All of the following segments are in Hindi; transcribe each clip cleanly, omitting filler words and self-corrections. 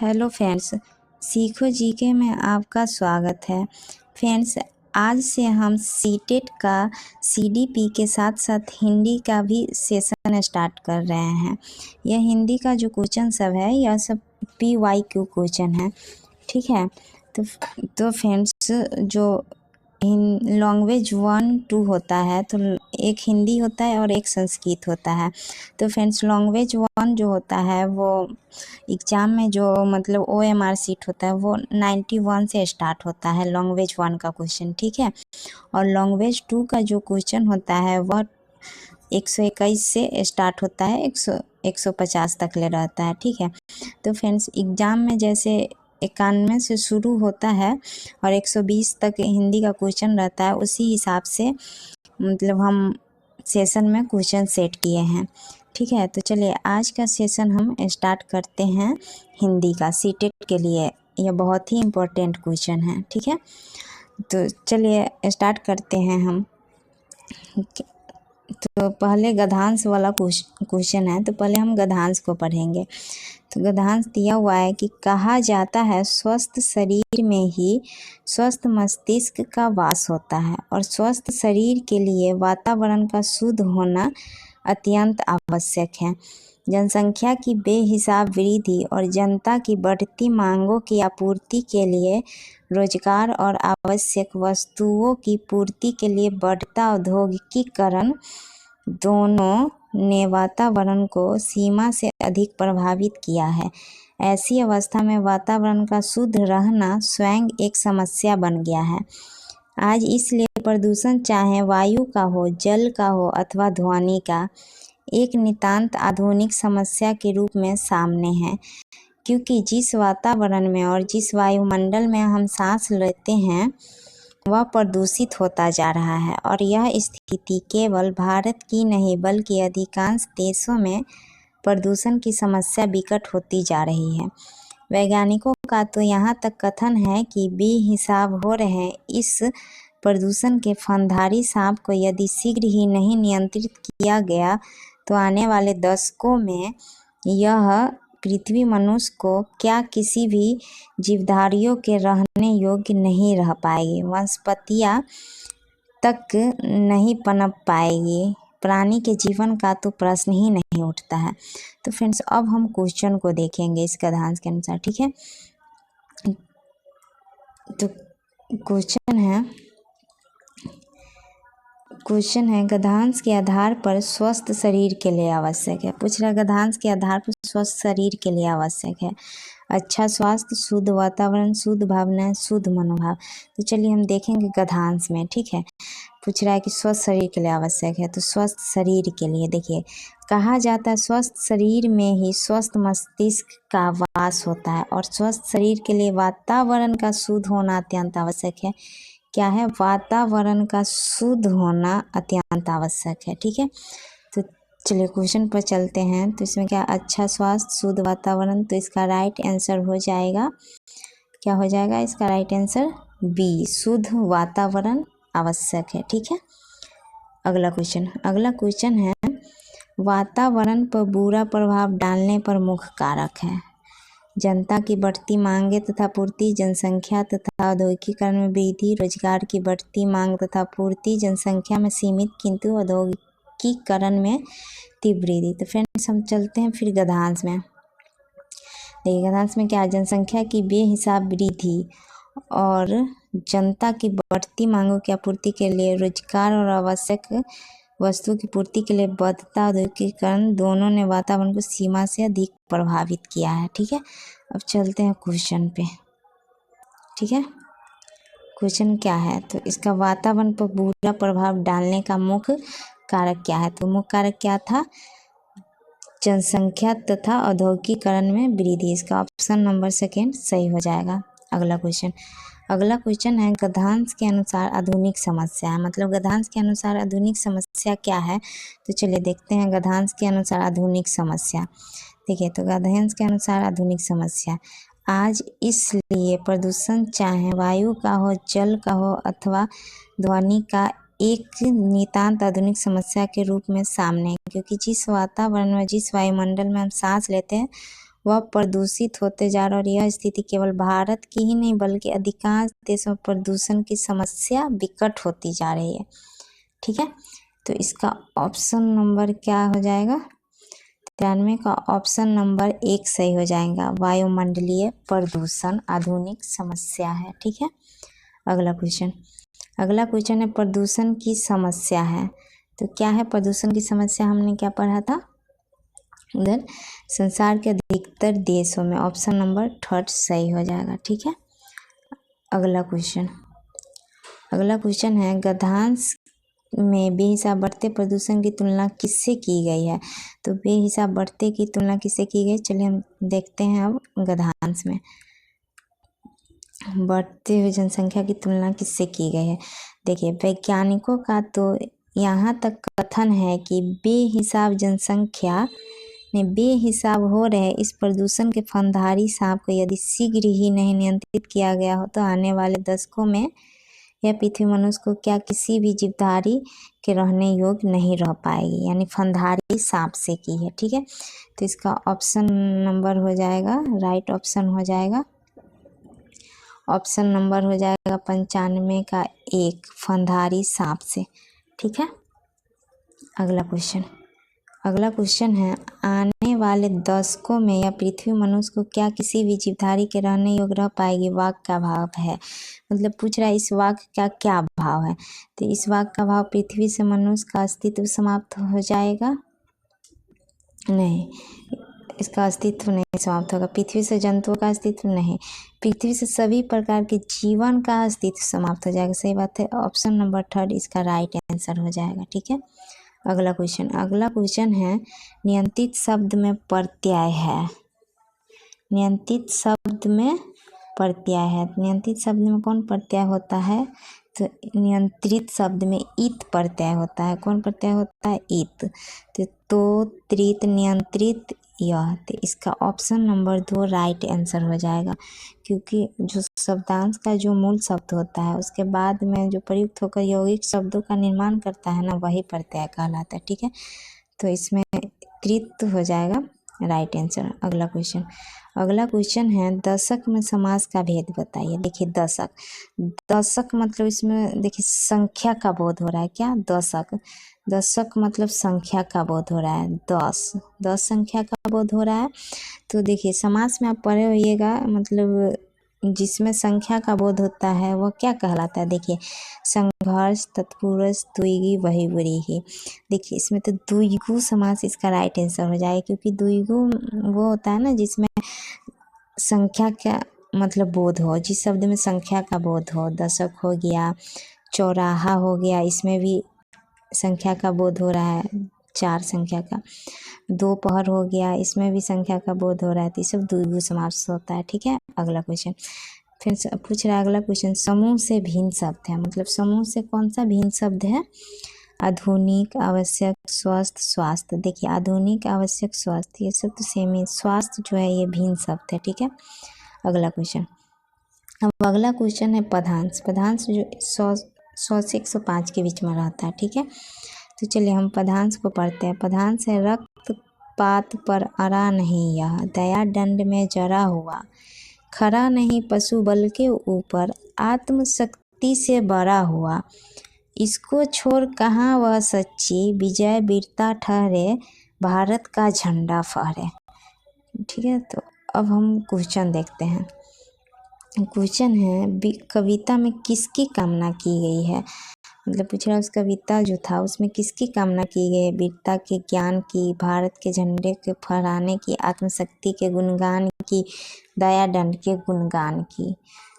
हेलो फ्रेंड्स, सीखो जीके में आपका स्वागत है। फ्रेंड्स, आज से हम सीटेट का सीडीपी के साथ साथ हिंदी का भी सेशन स्टार्ट कर रहे हैं। यह हिंदी का जो क्वेश्चन सब है यह सब PYQ क्वेश्चन है, ठीक है। तो फ्रेंड्स, जो लैंग्वेज 1 2 होता है, तो एक हिंदी होता है और एक संस्कृत होता है। तो फ्रेंड्स, लैंग्वेज 1 जो होता है वो एग्ज़ाम में जो मतलब OMR सीट होता है वो 91 से स्टार्ट होता है लैंग्वेज 1 का क्वेश्चन, ठीक है। और लैंग्वेज 2 का जो क्वेश्चन होता है वह 121 से स्टार्ट होता है, 150 तक ले रहता है, ठीक है। तो फ्रेंड्स, एग्ज़ाम में जैसे 91 से शुरू होता है और 120 तक हिंदी का क्वेश्चन रहता है, उसी हिसाब से मतलब हम सेशन में क्वेश्चन सेट किए हैं, ठीक है। तो चलिए आज का सेशन हम स्टार्ट करते हैं हिंदी का सीटेट के लिए। यह बहुत ही इम्पोर्टेंट क्वेश्चन है, ठीक है। तो चलिए स्टार्ट करते हैं हम। तो पहले गद्यांश वाला क्वेश्चन है, तो पहले हम गद्यांश को पढ़ेंगे। तो गद्यांश दिया हुआ है कि कहा जाता है स्वस्थ शरीर में ही स्वस्थ मस्तिष्क का वास होता है और स्वस्थ शरीर के लिए वातावरण का शुद्ध होना अत्यंत आवश्यक है। जनसंख्या की बेहिसाब वृद्धि और जनता की बढ़ती मांगों की आपूर्ति के लिए रोजगार और आवश्यक वस्तुओं की पूर्ति के लिए बढ़ता औद्योगिकीकरण दोनों ने वातावरण को सीमा से अधिक प्रभावित किया है। ऐसी अवस्था में वातावरण का शुद्ध रहना स्वयं एक समस्या बन गया है। आज इसलिए प्रदूषण चाहे वायु का हो, जल का हो अथवा ध्वनि का, एक नितांत आधुनिक समस्या के रूप में सामने है, क्योंकि जिस वातावरण में और जिस वायुमंडल में हम सांस लेते हैं वह प्रदूषित होता जा रहा है। और यह स्थिति केवल भारत की नहीं बल्कि अधिकांश देशों में प्रदूषण की समस्या विकट होती जा रही है। वैज्ञानिकों का तो यहाँ तक कथन है कि बेहिसाब हो रहे इस प्रदूषण के फनधारी सांप को यदि शीघ्र ही नहीं नियंत्रित किया गया तो आने वाले दशकों में यह पृथ्वी मनुष्य को क्या किसी भी जीवधारियों के रहने योग्य नहीं रह पाएगी, वनस्पतियाँ तक नहीं पनप पाएगी, प्राणी के जीवन का तो प्रश्न ही नहीं उठता है। तो फ्रेंड्स, अब हम क्वेश्चन को देखेंगे इस गद्यांश के अनुसार, ठीक है। तो क्वेश्चन है गद्यांश के आधार पर स्वस्थ शरीर के लिए आवश्यक है। पूछ रहा है गद्यांश के आधार पर स्वस्थ शरीर के लिए आवश्यक है अच्छा स्वास्थ्य, शुद्ध वातावरण, शुद्ध भावनाएं, शुद्ध मनोभाव। तो चलिए हम देखेंगे गद्यांश में, ठीक है। पूछ रहा है कि स्वस्थ शरीर के लिए आवश्यक है, तो स्वस्थ शरीर के लिए देखिए कहा जाता है स्वस्थ शरीर में ही स्वस्थ मस्तिष्क का वास होता है और स्वस्थ शरीर के लिए वातावरण का शुद्ध होना अत्यंत आवश्यक है। क्या है? वातावरण का शुद्ध होना अत्यंत आवश्यक है, ठीक है। तो चलिए क्वेश्चन पर चलते हैं। तो इसमें क्या अच्छा स्वास्थ्य, शुद्ध वातावरण, तो इसका राइट आंसर हो जाएगा, क्या हो जाएगा इसका राइट आंसर? बी, शुद्ध वातावरण आवश्यक है, ठीक है। अगला क्वेश्चन है वातावरण पर बुरा प्रभाव डालने पर मुख्य कारक है। जनता की बढ़ती मांगे तथा पूर्ति, जनसंख्या तथा औद्योगिकीकरण में वृद्धि, रोजगार की बढ़ती मांग तथा पूर्ति, जनसंख्या में सीमित किंतु औद्योगिकीकरण में तीव्र वृद्धि। तो फ्रेंड्स, हम चलते हैं फिर गद्यांश में। देखिए गद्यांश में क्या, जनसंख्या की बेहिसाब वृद्धि और जनता की बढ़ती मांगों की आपूर्ति के लिए रोजगार और आवश्यक वस्तु की पूर्ति के लिए बढ़ता औद्योगिकीकरण दोनों ने वातावरण को सीमा से अधिक प्रभावित किया है, ठीक है। अब चलते हैं क्वेश्चन पे, ठीक है। क्वेश्चन क्या है? तो इसका वातावरण पर बुरा प्रभाव डालने का मुख्य कारक क्या है? तो मुख्य कारक क्या था? जनसंख्या तथा औद्योगिकीकरण में वृद्धि। इसका ऑप्शन नंबर 2 सही हो जाएगा। अगला क्वेश्चन है गद्यांश के अनुसार आधुनिक समस्या है। मतलब गद्यांश के अनुसार आधुनिक समस्या क्या है? तो चलिए देखते हैं गद्यांश के अनुसार आधुनिक समस्या। देखिए तो गद्यांश के अनुसार आधुनिक समस्या, आज इसलिए प्रदूषण चाहे वायु का हो, जल का हो अथवा ध्वनि का, एक नितांत आधुनिक समस्या के रूप में सामने है, क्योंकि जिस वातावरण में, जिस वायुमंडल में हम सांस लेते हैं वह प्रदूषित होते जा रहा है और यह स्थिति केवल भारत की ही नहीं बल्कि अधिकांश देशों में प्रदूषण की समस्या विकट होती जा रही है। ठीक है, तो इसका ऑप्शन नंबर क्या हो जाएगा? 93 का ऑप्शन नंबर 1 सही हो जाएगा। वायुमंडलीय प्रदूषण आधुनिक समस्या है। ठीक है, अगला क्वेश्चन है प्रदूषण की समस्या है। तो क्या है प्रदूषण की समस्या? हमने क्या पढ़ा था उधर? संसार के अधिकतर देशों में। ऑप्शन नंबर 3 सही हो जाएगा। ठीक है, अगला क्वेश्चन है गद्यांश में बेहिसाब बढ़ते प्रदूषण की तुलना किससे की गई है? तो बेहिसाब बढ़ते की तुलना किससे की गई? चलिए हम देखते हैं अब गद्यांश में बढ़ते हुए जनसंख्या की तुलना किससे की गई है। देखिए, वैज्ञानिकों का तो यहाँ तक कथन है कि बेहिसाब जनसंख्या में बेहिसाब हो रहे इस प्रदूषण के फनधारी सांप को यदि शीघ्र ही नहीं नियंत्रित किया गया हो तो आने वाले दशकों में यह पृथ्वी मनुष्य को क्या किसी भी जीवधारी के रहने योग्य नहीं रह पाएगी। यानी फनधारी सांप से की है। ठीक है, तो इसका ऑप्शन नंबर हो जाएगा, राइट ऑप्शन हो जाएगा, ऑप्शन नंबर हो जाएगा 95 का 1 फनधारी सांप से। ठीक है, अगला क्वेश्चन है आने वाले दशकों में यह पृथ्वी मनुष्य को क्या किसी भी जीवधारी के रहने योग्य रह पाएगी। वाक्य का भाव है, मतलब पूछ रहा है इस वाक्य का क्या भाव है। तो इस वाक्य का भाव पृथ्वी से मनुष्य का अस्तित्व समाप्त हो जाएगा। नहीं, इसका अस्तित्व नहीं समाप्त होगा। पृथ्वी से जंतुओं का अस्तित्व नहीं, पृथ्वी से सभी प्रकार के जीवन का अस्तित्व समाप्त हो जाएगा। सही बात है, ऑप्शन नंबर 3 इसका राइट आंसर हो जाएगा। ठीक है, अगला क्वेश्चन है नियंत्रित शब्द में प्रत्यय है। नियंत्रित शब्द में प्रत्यय है, नियंत्रित शब्द में कौन प्रत्यय होता है? तो नियंत्रित शब्द में इत प्रत्यय होता है। कौन प्रत्यय होता है? इत। तो त्रित नियंत्रित यह, तो इसका ऑप्शन नंबर 2 राइट आंसर हो जाएगा। क्योंकि जो शब्दांश का जो मूल शब्द होता है उसके बाद में जो प्रयुक्त होकर यौगिक शब्दों का निर्माण करता है ना, वही प्रत्यय कहलाता है। ठीक है, तो इसमें त्रित हो जाएगा राइट आंसर। अगला क्वेश्चन है दशक में समास का भेद बताइए। देखिए, दशक मतलब इसमें देखिए संख्या का बोध हो रहा है। क्या? दशक मतलब संख्या का बोध हो रहा है। 10 संख्या का बोध हो रहा है। तो देखिए समास में आप पढ़े होइएगा, मतलब जिसमें संख्या का बोध होता है वह क्या कहलाता है? देखिए, संघर्ष, तत्पुरुष, द्विगु, बहुव्रीहि। देखिए, इसमें तो द्विगु समास इसका राइट आंसर हो जाएगा, क्योंकि द्विगु वो होता है ना जिसमें संख्या का मतलब बोध हो, जिस शब्द में संख्या का बोध हो। दशक हो गया, चौराहा हो गया, इसमें भी संख्या का बोध हो रहा है, 4 संख्या का। दोपहर हो गया, इसमें भी संख्या का बोध हो रहा है, तो ये सब द्विगु समास होता है। ठीक है, अगला क्वेश्चन फिर पूछ रहा है। अगला क्वेश्चन समूह से भिन्न शब्द है, मतलब समूह से कौन सा भिन्न शब्द है? आधुनिक, आवश्यक, स्वस्थ, स्वास्थ्य। देखिए, आधुनिक, आवश्यक, स्वास्थ्य ये सब तो सेम ही। स्वास्थ्य जो है ये भिन्न शब्द है। ठीक है, अगला क्वेश्चन है पदांश जो 100 से 105 के बीच में रहता है। ठीक है, तो चलिए हम पदांश को पढ़ते हैं। पदांश है रक्तपात पर अड़ा नहीं यह, दया दंड में जरा हुआ, खरा नहीं पशु बल के ऊपर, आत्मशक्ति से बड़ा हुआ, इसको छोड़ कहाँ वह सच्ची, विजय वीरता ठहरे, भारत का झंडा फहरे। ठीक है, तो अब हम क्वेश्चन देखते हैं। क्वेश्चन है कविता में किसकी कामना की गई है? मतलब पूछ रहा है उस कविता जो था उसमें किसकी कामना की गई है? वीरता के, ज्ञान की, भारत के झंडे के फहराने की, आत्मशक्ति के गुणगान की, दया दंड के गुणगान की।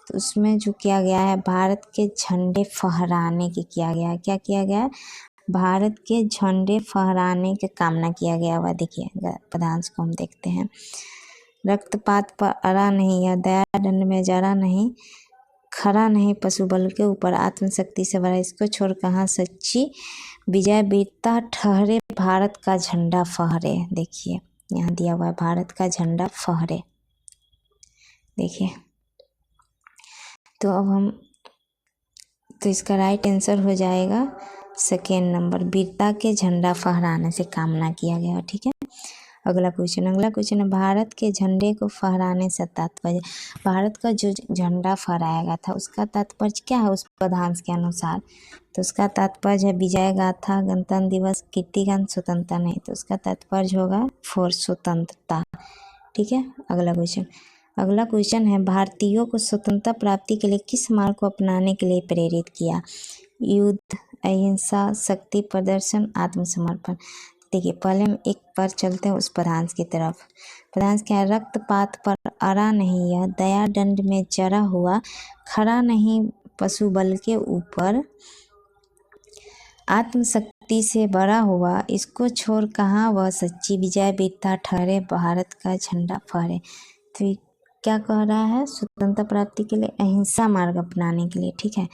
तो उसमें जो किया गया है भारत के झंडे फहराने की किया गया है। क्या किया गया है? भारत के झंडे फहराने की कामना किया गया हुआ। देखिए पदांश को हम देखते हैं। रक्तपात पर अड़ा नहीं या दया दंड में जरा नहीं, खरा नहीं पशु बल के ऊपर, आत्मशक्ति से बड़ा, इसको छोड़ कहाँ सच्ची, विजय वीरता ठहरे, भारत का झंडा फहरे। देखिए यहाँ दिया हुआ है भारत का झंडा फहरे। देखिए तो इसका राइट आंसर हो जाएगा सेकेंड नंबर, वीरता के झंडा फहराने से कामना किया गया। ठीक है, अगला क्वेश्चन है भारत के झंडे को फहराने से तात्पर्य। भारत का जो झंडा फहराया गया था उसका तात्पर्य क्या है उस पदांश के अनुसार? तो उसका तात्पर्य है विजय गाथा, गणतंत्र दिवस, कीर्तिगान, स्वतंत्रता नहीं। तो उसका तात्पर्य होगा फॉर स्वतंत्रता। ठीक है। अगला क्वेश्चन है भारतीयों को स्वतंत्रता प्राप्ति के लिए किस मार्ग को अपनाने के लिए प्रेरित किया? युद्ध, अहिंसा, शक्ति प्रदर्शन, आत्मसमर्पण। देखिए पहले हम एक पर चलते हैं उस पदांश की तरफ। पदांश क्या है? रक्तपात पर अड़ा नहीं यह, दया दंड में जरा हुआ, खड़ा नहीं पशु बल के ऊपर, आत्मशक्ति से बड़ा हुआ, इसको छोड़ कहाँ वह सच्ची विजय, वीरता ठहरे, भारत का झंडा फहरे। तो ये क्या कह रहा है? स्वतंत्रता प्राप्ति के लिए अहिंसा मार्ग अपनाने के लिए। ठीक है।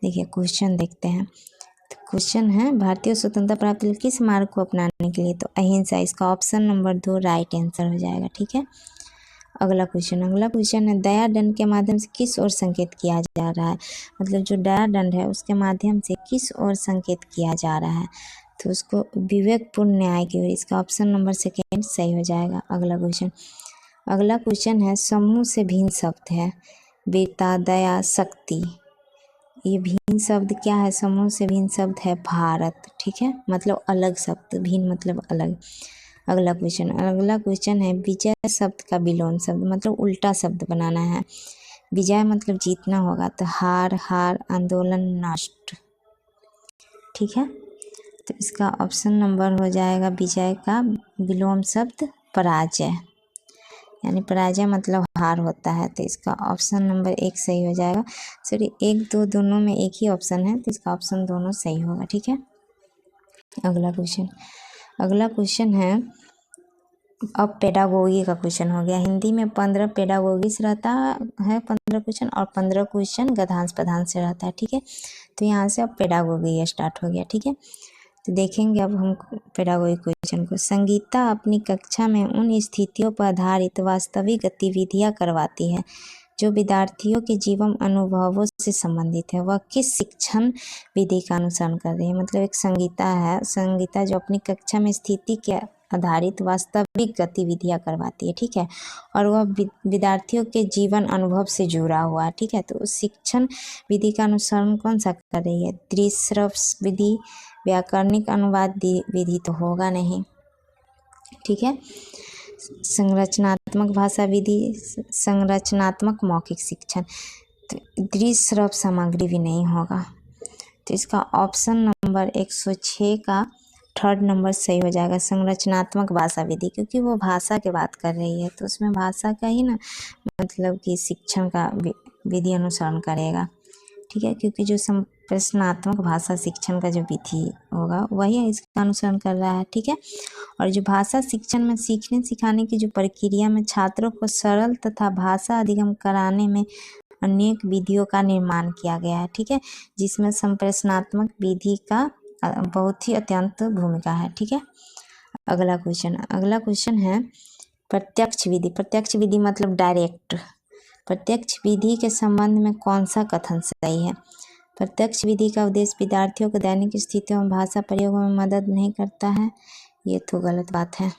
देखिए क्वेश्चन देखते हैं। तो क्वेश्चन है भारतीय स्वतंत्रता प्राप्ति के लिए किस मार्ग को अपनाने के लिए? तो अहिंसा। इसका ऑप्शन नंबर 2 राइट आंसर हो जाएगा। ठीक है। अगला क्वेश्चन है दया दंड के माध्यम से किस ओर संकेत किया जा रहा है? मतलब जो दया दंड है उसके माध्यम से किस ओर संकेत किया जा रहा है? तो उसको विवेकपूर्ण न्याय की ओर। इसका ऑप्शन नंबर 2 सही हो जाएगा। अगला क्वेश्चन है समूह से भिन्न शब्द है वीरता, दया, शक्ति। ये भिन्न शब्द क्या है? समूह से भिन्न शब्द है भारत। ठीक है। मतलब अलग शब्द, भिन्न मतलब अलग। अगला क्वेश्चन है विजय शब्द का विलोम शब्द, मतलब उल्टा शब्द बनाना है। विजय मतलब जीतना होगा, तो हार, आंदोलन, नष्ट। ठीक है। तो इसका ऑप्शन नंबर हो जाएगा विजय का विलोम शब्द पराजय, यानी पराजय मतलब हार होता है। तो इसका ऑप्शन नंबर 1 सही हो जाएगा। सॉरी 1, 2 दोनों में एक ही ऑप्शन है, तो इसका ऑप्शन दोनों सही होगा। ठीक है। अगला क्वेश्चन है अब पेडागोगी का क्वेश्चन हो गया। हिंदी में 15 पेडागोगी से रहता है 15 क्वेश्चन, और 15 क्वेश्चन गद्यांश पदांश से रहता है। ठीक है। तो यहाँ से अब पेडागोगी स्टार्ट हो गया। ठीक है। तो देखेंगे अब हम पेडागोगी क्वेश्चन को। संगीता अपनी कक्षा में उन स्थितियों पर आधारित वास्तविक गतिविधियां करवाती है जो विद्यार्थियों के जीवन अनुभवों से संबंधित है। वह किस शिक्षण विधि का अनुसरण कर रही है? मतलब एक संगीता जो अपनी कक्षा में स्थिति के आधारित वास्तविक गतिविधियां करवाती है। ठीक है। और वह विद्यार्थियों के जीवन अनुभव से जुड़ा हुआ है। ठीक है। तो उस शिक्षण विधि का अनुसरण कौन सा कर रही है? दृश्य विधि, व्याकरणिक अनुवाद विधि तो होगा नहीं। ठीक है। संरचनात्मक भाषा विधि, संरचनात्मक मौखिक शिक्षण, तो दृश्य सामग्री भी नहीं होगा। तो इसका ऑप्शन नंबर 106 का 3rd नंबर सही हो जाएगा, संरचनात्मक भाषा विधि, क्योंकि वो भाषा की बात कर रही है तो उसमें भाषा का ही ना मतलब कि शिक्षण का विधि अनुसरण करेगा। ठीक है। क्योंकि जो संप्रश्नात्मक भाषा शिक्षण का जो विधि होगा वही इसका अनुसरण कर रहा है। ठीक है। और जो भाषा शिक्षण में सीखने सिखाने की जो प्रक्रिया में छात्रों को सरल तथा भाषा अधिगम कराने में अनेक विधियों का निर्माण किया गया है। ठीक है। जिसमें संप्रश्नात्मक विधि का बहुत ही अत्यंत भूमिका है। ठीक है। अगला क्वेश्चन है प्रत्यक्ष विधि। प्रत्यक्ष विधि मतलब डायरेक्ट। प्रत्यक्ष विधि के संबंध में कौन सा कथन सही है? प्रत्यक्ष विधि का उद्देश्य विद्यार्थियों को दैनिक स्थितियों में भाषा प्रयोग में मदद नहीं करता है। ये तो गलत बात है,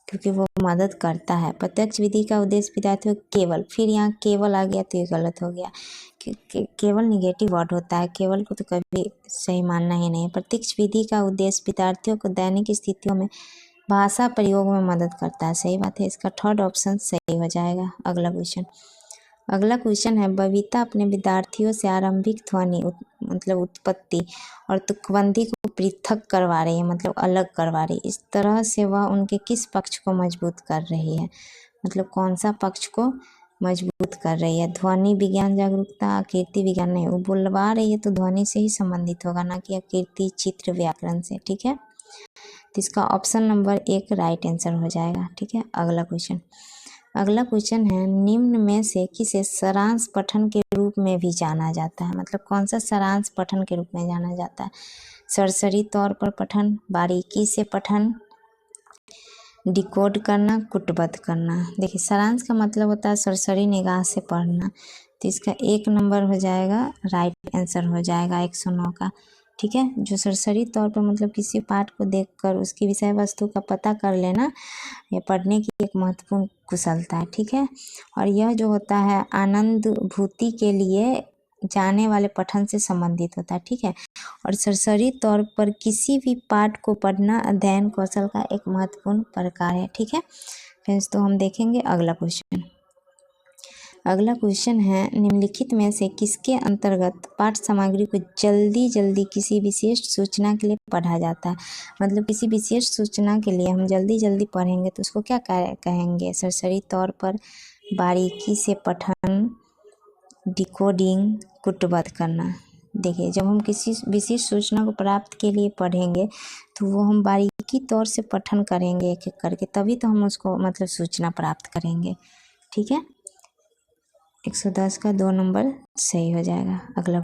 क्योंकि वो मदद करता है। प्रत्यक्ष विधि का उद्देश्य विद्यार्थियों केवल, फिर यहाँ केवल आ गया तो ये गलत हो गया। केवल निगेटिव वर्ड होता है, केवल को तो कभी सही मानना ही नहीं है। प्रत्यक्ष विधि का उद्देश्य विद्यार्थियों को दैनिक स्थितियों में भाषा प्रयोग में मदद करता है। सही बात है। इसका 3rd ऑप्शन सही हो जाएगा। अगला क्वेश्चन है बबीता अपने विद्यार्थियों से आरंभिक ध्वनि मतलब उत्पत्ति और तुकबंदी को पृथक करवा रही है, मतलब अलग करवा रही है। इस तरह से वह उनके किस पक्ष को मजबूत कर रही है? मतलब कौन सा पक्ष को मजबूत कर रही है? ध्वनि विज्ञान जागरूकता, आकृति विज्ञान नहीं। वो बुलवा रही है तो ध्वनि से ही संबंधित होगा, ना कि आकृति, चित्र, व्याकरण से। ठीक है। तो इसका ऑप्शन नंबर 1 राइट आंसर हो जाएगा। ठीक है। अगला क्वेश्चन है निम्न में से किसे सारांश पठन के रूप में भी जाना जाता है? मतलब कौन सा सारांश पठन के रूप में जाना जाता है? सरसरी तौर पर पठन, बारीकी से पठन, डिकोड करना, कुटबद्ध करना। देखिए सारांश का मतलब होता है सरसरी निगाह से पढ़ना। तो इसका 1 नंबर हो जाएगा, राइट आंसर हो जाएगा 109 का। ठीक है। जो सरसरी तौर पर मतलब किसी पाठ को देखकर उसकी विषय वस्तु का पता कर लेना, यह पढ़ने की एक महत्वपूर्ण कुशलता है। ठीक है। और यह जो होता है आनंदभूति के लिए जाने वाले पठन से संबंधित होता है। ठीक है। और सरसरी तौर पर किसी भी पाठ को पढ़ना अध्ययन कौशल का एक महत्वपूर्ण प्रकार है। ठीक है फ्रेंड्स, तो हम देखेंगे अगला क्वेश्चन। अगला क्वेश्चन है, निम्नलिखित में से किसके अंतर्गत पाठ सामग्री को जल्दी जल्दी किसी विशेष सूचना के लिए पढ़ा जाता है। मतलब किसी विशेष सूचना के लिए हम जल्दी जल्दी पढ़ेंगे तो उसको क्या कहेंगे? सरसरी तौर पर बारीकी से पठन, डिकोडिंग, कूटबद्ध करना। देखिए, जब हम किसी विशेष सूचना को प्राप्त के लिए पढ़ेंगे तो वो हम बारीकी तौर से पठन करेंगे एक एक करके, तभी तो हम उसको मतलब सूचना प्राप्त करेंगे। ठीक है। 110 का 2 नंबर सही हो जाएगा। अगला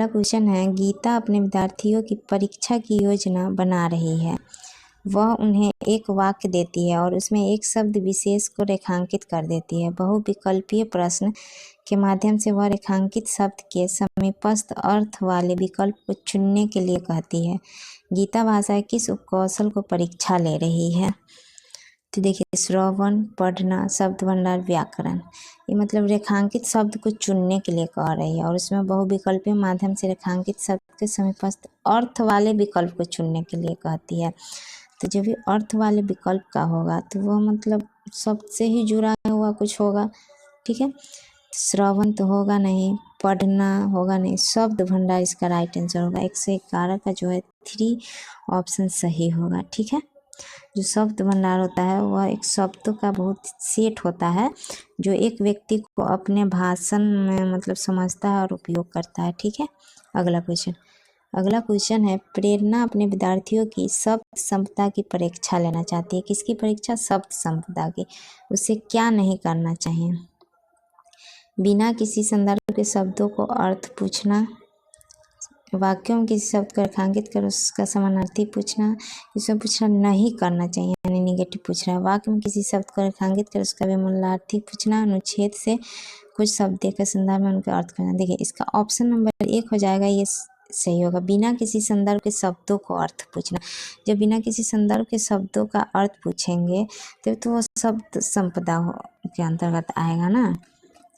क्वेश्चन है, गीता अपने विद्यार्थियों की परीक्षा की योजना बना रही है। वह उन्हें एक वाक्य देती है और उसमें एक शब्द विशेष को रेखांकित कर देती है। बहुविकल्पीय प्रश्न के माध्यम से वह रेखांकित शब्द के समीपस्थ अर्थ वाले विकल्प को चुनने के लिए कहती है। गीता भाषा किस उपकौशल को परीक्षा ले रही है? तो देखिए, श्रवण, पढ़ना, शब्द भंडार, व्याकरण। ये मतलब रेखांकित शब्द को चुनने के लिए कह रही है और उसमें बहुविकल्पीय माध्यम से रेखांकित शब्द के समीपस्थ अर्थ वाले विकल्प को चुनने के लिए कहती है। तो जब भी अर्थ वाले विकल्प का होगा तो वह मतलब शब्द से ही जुड़ा हुआ कुछ होगा। ठीक है। श्रवण तो होगा नहीं, पढ़ना होगा नहीं, शब्द भंडार इसका राइट आंसर होगा। 111 का जो है 3 ऑप्शन सही होगा। ठीक है। जो शब्द भंडार होता है वह एक शब्दों का बहुत सेट होता है जो एक व्यक्ति को अपने भाषण में मतलब समझता है और उपयोग करता है। ठीक है। अगला क्वेश्चन है, प्रेरणा अपने विद्यार्थियों की शब्द संपदा की परीक्षा लेना चाहती है। किसकी परीक्षा? शब्द संपदा की। उसे क्या नहीं करना चाहिए? बिना किसी संदर्भ के शब्दों को अर्थ पूछना, वाक्यों में किसी शब्द को रेखांकित कर उसका समानार्थी पूछना, इसमें पूछना नहीं करना चाहिए, यानी निगेटिव पूछ रहा है। वाक्य में किसी शब्द को रेखांकित कर उसका विमूलार्थी पूछना, अनुच्छेद से कुछ शब्द देकर संदर्भ में उनका अर्थ करना। देखिए, इसका ऑप्शन नंबर 1 हो जाएगा, ये सही होगा। बिना किसी संदर्भ के शब्दों को अर्थ पूछना। जब बिना किसी संदर्भ के शब्दों का अर्थ पूछेंगे तो वो शब्द संपदा के अंतर्गत आएगा ना।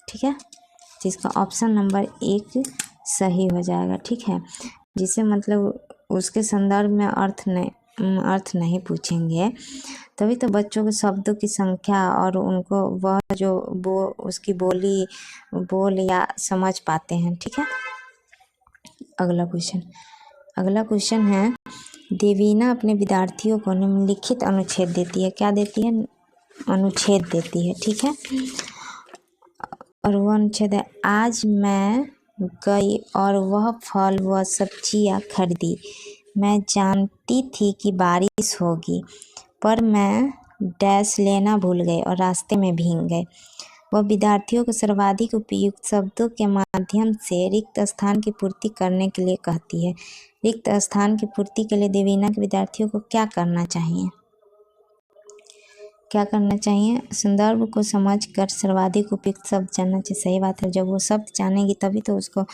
ठीक है। तो इसका ऑप्शन नंबर 1 सही हो जाएगा। ठीक है। जिसे मतलब उसके संदर्भ में अर्थ नहीं पूछेंगे, तभी तो बच्चों को शब्दों की संख्या और उनको वह जो उसकी बोल या समझ पाते हैं। ठीक है। अगला क्वेश्चन है, देवीना अपने विद्यार्थियों को निम्नलिखित अनुच्छेद देती है। क्या देती है? अनुच्छेद देती है। ठीक है। और वह अनुच्छेद है, आज मैं गई और वह फल व सब्जियां खरीदी। मैं जानती थी कि बारिश होगी, पर मैं डैश लेना भूल गई और रास्ते में भीग गए। वह विद्यार्थियों को सर्वाधिक उपयुक्त शब्दों के माध्यम से रिक्त स्थान की पूर्ति करने के लिए कहती है। रिक्त स्थान की पूर्ति के लिए देवीना के विद्यार्थियों को क्या करना चाहिए? संदर्भ को समझकर सर्वाधिक उपयुक्त शब्द जानना चाहिए। सही बात है। जब वो शब्द जानेगी तभी तो उसको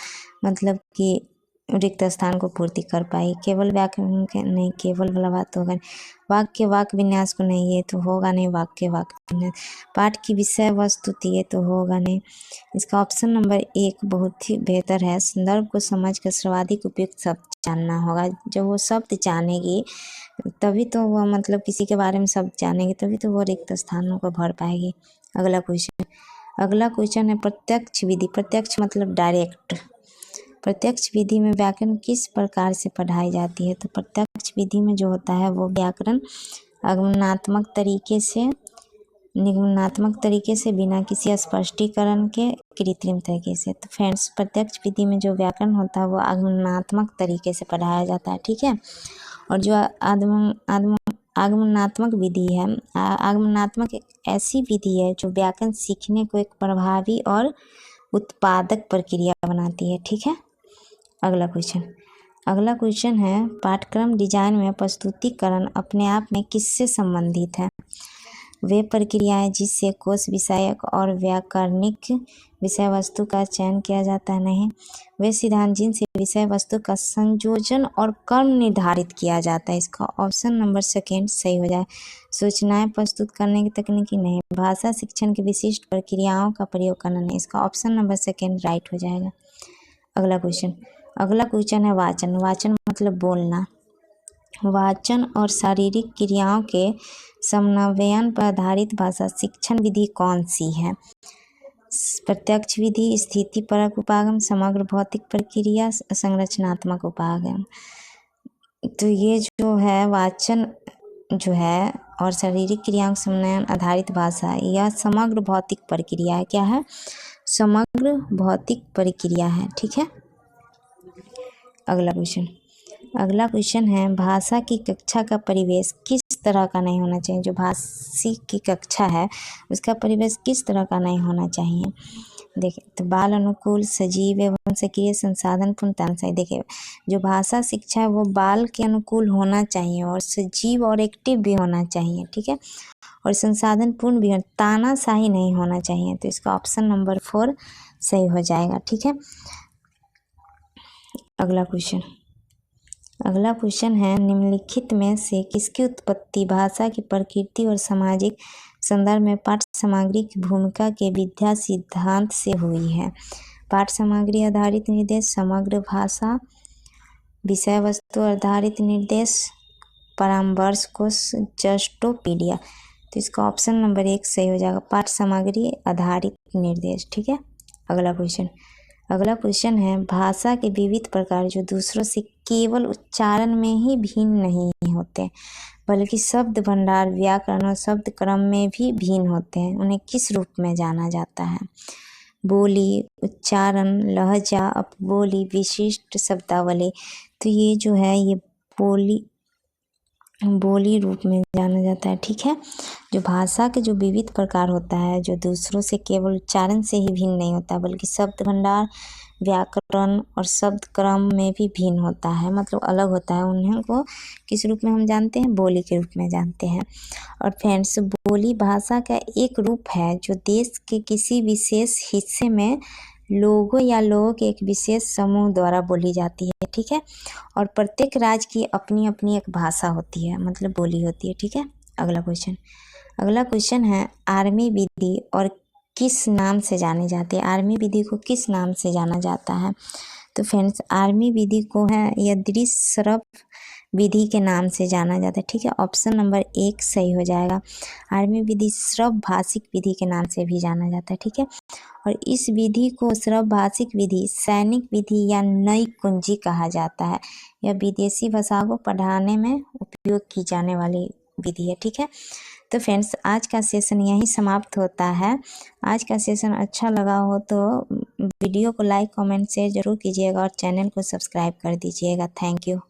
मतलब कि रिक्त स्थान को पूर्ति कर पाएगी। केवल व्याकरण के नहीं, केवल वाला बात होगा। वाक्य विन्यास को नहीं, ये तो होगा नहीं। वाक्य विन्यास, पाठ की विषय वस्तु ये तो होगा नहीं। इसका ऑप्शन नंबर 1 बहुत ही बेहतर है। संदर्भ को समझकर सर्वाधिक उपयुक्त शब्द जानना होगा। जब वो शब्द जानेगी तभी तो वह मतलब किसी के बारे में शब्द जानेगी, तभी तो वो रिक्त स्थानों को भर पाएगी। अगला क्वेश्चन है, प्रत्यक्ष विधि। प्रत्यक्ष मतलब डायरेक्ट। प्रत्यक्ष विधि में व्याकरण किस प्रकार से पढ़ाई जाती है? तो प्रत्यक्ष विधि में जो होता है वो व्याकरण आगमनात्मक तरीके से बिना किसी स्पष्टीकरण के कृत्रिम तरीके से। तो फ्रेंड्स, प्रत्यक्ष विधि में जो व्याकरण होता है वो आगमनात्मक तरीके से पढ़ाया जाता है। ठीक है। और जो आगमनात्मक विधि है, आगमनात्मक एक ऐसी विधि है जो व्याकरण सीखने को एक प्रभावी और उत्पादक प्रक्रिया बनाती है। ठीक है। अगला क्वेश्चन है, पाठ्यक्रम डिजाइन में प्रस्तुतिकरण अपने आप में किससे संबंधित है? वे प्रक्रियाएं जिससे कोश विषयक और व्याकरणिक विषय वस्तु का चयन किया जाता है। नहीं। वे सिद्धांत जिनसे विषय वस्तु का संयोजन और क्रम निर्धारित किया जाता है। इसका ऑप्शन नंबर सेकेंड सही हो जाए। सूचनाएं प्रस्तुत करने की तकनीकी। नहीं। भाषा शिक्षण की विशिष्ट प्रक्रियाओं का प्रयोग करना। नहीं। इसका ऑप्शन नंबर सेकेंड राइट हो जाएगा। अगला क्वेश्चन है वाचन। वाचन मतलब बोलना। वाचन और शारीरिक क्रियाओं के समन्वयन पर आधारित भाषा शिक्षण विधि कौन सी है? प्रत्यक्ष विधि, स्थितिपरक उपागम, समग्र भौतिक प्रक्रिया, संरचनात्मक उपागम। तो ये जो है वाचन जो है और शारीरिक क्रियाओं के समन्वयन आधारित भाषा, यह समग्र भौतिक प्रक्रिया है। क्या है? समग्र भौतिक प्रक्रिया है। ठीक है। अगला क्वेश्चन है भाषा की कक्षा का परिवेश किस तरह का नहीं होना चाहिए? जो भाषी की कक्षा है उसका परिवेश किस तरह का नहीं होना चाहिए? देखिए, तो बाल अनुकूल, सजीव एवं सक्रिय, संसाधन पूर्ण, तानशाही। देखिए, जो भाषा शिक्षा है वो बाल के अनुकूल होना चाहिए और सजीव और एक्टिव भी होना चाहिए। ठीक है। और संसाधन पूर्ण भी, तानाशाही नहीं होना चाहिए। तो इसका ऑप्शन नंबर 4 सही हो जाएगा। ठीक है। अगला क्वेश्चन है निम्नलिखित में से किसकी उत्पत्ति भाषा की प्रकृति और सामाजिक संदर्भ में पाठ्य सामग्री की भूमिका के विद्या सिद्धांत से हुई है? पाठ्य सामग्री आधारित निर्देश, समग्र भाषा, विषय वस्तु आधारित निर्देश, परामर्श कोश, जस्टोपीडिया। तो इसका ऑप्शन नंबर 1 सही हो जाएगा। पाठ्य सामग्री आधारित निर्देश। ठीक है। अगला क्वेश्चन है भाषा के विविध प्रकार जो दूसरों से केवल उच्चारण में ही भिन्न नहीं होते बल्कि शब्द भंडार, व्याकरण और शब्द क्रम में भी भिन्न होते हैं, उन्हें किस रूप में जाना जाता है? बोली, उच्चारण, लहजा, अपबोली, विशिष्ट शब्दावली। तो ये जो है ये बोली रूप में जाना जाता है। ठीक है। जो भाषा के जो विविध प्रकार होता है जो दूसरों से केवल उच्चारण से ही भिन्न नहीं होता बल्कि शब्द भंडार, व्याकरण और शब्द क्रम में भी भिन्न होता है, मतलब अलग होता है। उन्हें को किस रूप में हम जानते हैं? बोली के रूप में जानते हैं। और फ्रेंड्स, बोली भाषा का एक रूप है जो देश के किसी विशेष हिस्से में लोगों या लोगों के एक विशेष समूह द्वारा बोली जाती है। ठीक है। और प्रत्येक राज्य की अपनी अपनी एक भाषा होती है, मतलब बोली होती है। ठीक है। अगला क्वेश्चन है आर्मी विधि और किस नाम से जानी जाती है? आर्मी विधि को किस नाम से जाना जाता है? तो फ्रेंड्स, आर्मी विधि को है यादृच्छिक विधि के नाम से जाना जाता है। ठीक है। ऑप्शन नंबर 1 सही हो जाएगा। आर्मी विधि श्रव भाषिक विधि के नाम से भी जाना जाता है। ठीक है। और इस विधि को श्रव भाषिक विधि, सैनिक विधि या नई कुंजी कहा जाता है। यह विदेशी भाषाओं को पढ़ाने में उपयोग की जाने वाली विधि है। ठीक है। तो फ्रेंड्स, आज का सेशन यहीं समाप्त होता है। आज का सेशन अच्छा लगा हो तो वीडियो को लाइक, कमेंट, शेयर जरूर कीजिएगा और चैनल को सब्सक्राइब कर दीजिएगा। Thank you.